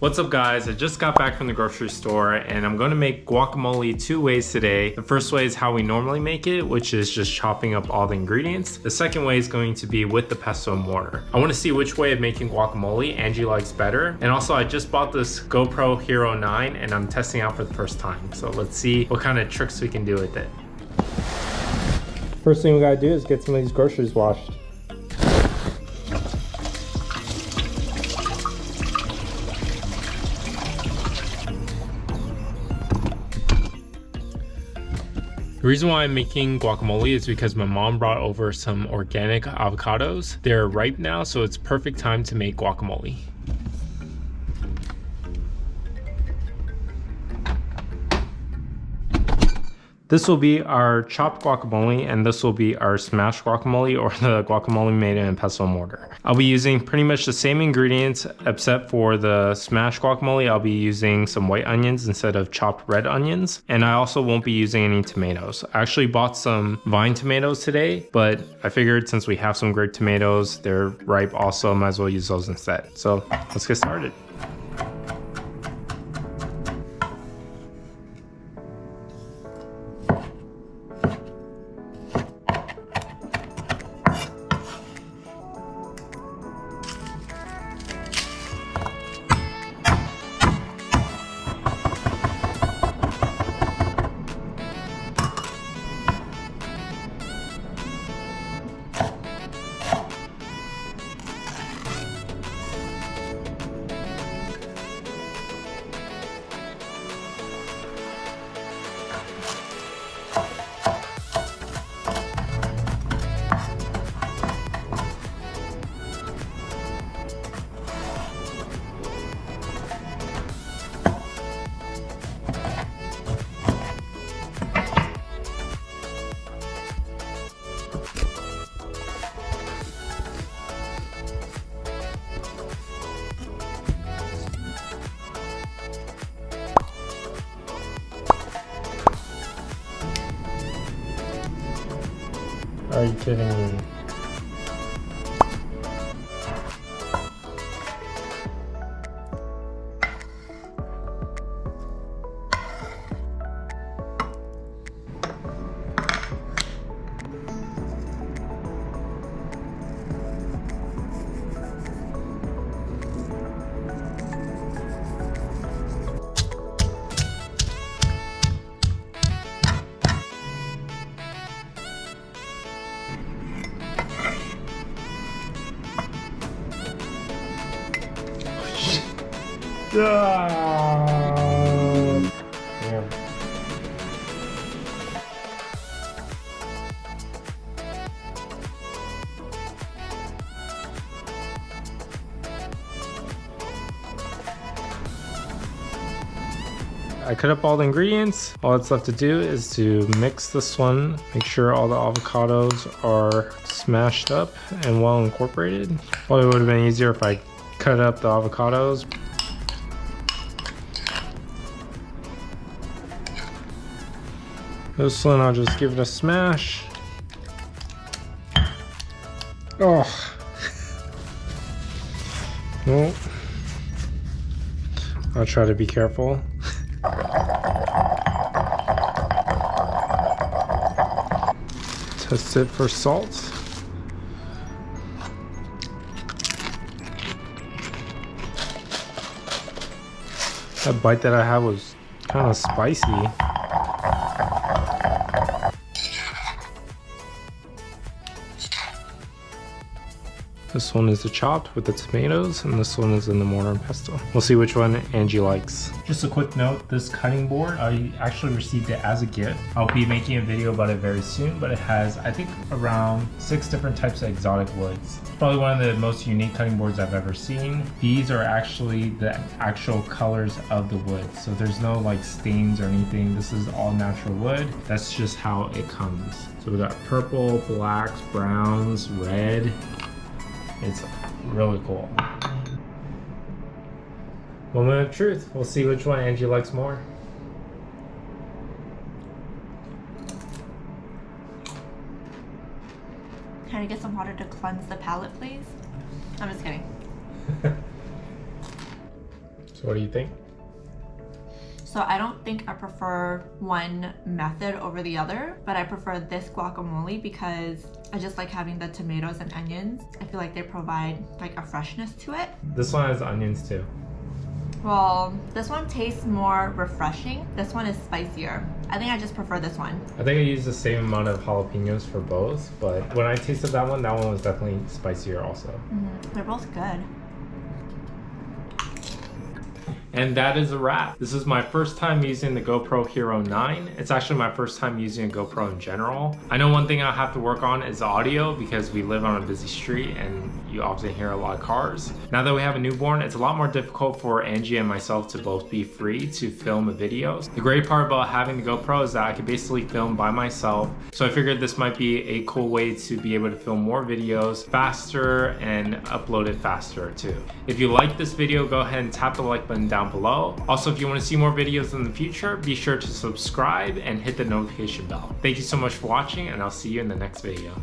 What's up guys, I just got back from the grocery store and I'm going to make guacamole two ways today. The first way is how we normally make it, which is just chopping up all the ingredients. The second way is going to be with the pesto and mortar. I want to see which way of making guacamole Angie likes better. And also I just bought this GoPro Hero 9 and I'm testing out for the first time. So let's see what kind of tricks we can do with it. First thing we gotta do is get some of these groceries washed. The reason why I'm making guacamole is because my mom brought over some organic avocados. They're ripe now, so it's perfect time to make guacamole. This will be our chopped guacamole and this will be our smashed guacamole, or the guacamole made in a pestle and mortar. I'll be using pretty much the same ingredients except for the smashed guacamole. I'll be using some white onions instead of chopped red onions, and I also won't be using any tomatoes. I actually bought some vine tomatoes today, but I figured since we have some great tomatoes, they're ripe also, might as well use those instead. So let's get started. Are you kidding me? Damn. I cut up all the ingredients. All that's left to do is to mix this one, make sure all the avocados are smashed up and well incorporated. Probably would have been easier if I cut up the avocados. This one I'll just give it a smash. Oh. Well, I'll try to be careful. Test it for salt. That bite that I had was kind of spicy. This one is the chopped with the tomatoes, and this one is in the mortar and pesto. We'll see which one Angie likes. Just a quick note, this cutting board, I actually received it as a gift. I'll be making a video about it very soon, but it has, I think, around 6 different types of exotic woods. It's probably one of the most unique cutting boards I've ever seen. These are actually the actual colors of the wood, so there's no like stains or anything. This is all natural wood. That's just how it comes. So we got purple, blacks, browns, red. It's really cool. Moment of truth. We'll see which one Angie likes more. Can I get some water to cleanse the palate, please? I'm just kidding. So what do you think? So I don't think I prefer one method over the other, but I prefer this guacamole because I just like having the tomatoes and onions. I feel like they provide like a freshness to it. This one has onions too. Well, this one tastes more refreshing. This one is spicier. I think I just prefer this one. I think I used the same amount of jalapenos for both, but when I tasted that one was definitely spicier also. They're both good. And that is a wrap. This is my first time using the GoPro Hero 9. It's actually my first time using a GoPro in general. I know one thing I'll have to work on is audio because we live on a busy street and you often hear a lot of cars. Now that we have a newborn, it's a lot more difficult for Angie and myself to both be free to film videos. The great part about having the GoPro is that I can basically film by myself. So I figured this might be a cool way to be able to film more videos faster and upload it faster too. If you like this video, go ahead and tap the like button down below. Also, if you want to see more videos in the future, be sure to subscribe and hit the notification bell. Thank you so much for watching, and I'll see you in the next video.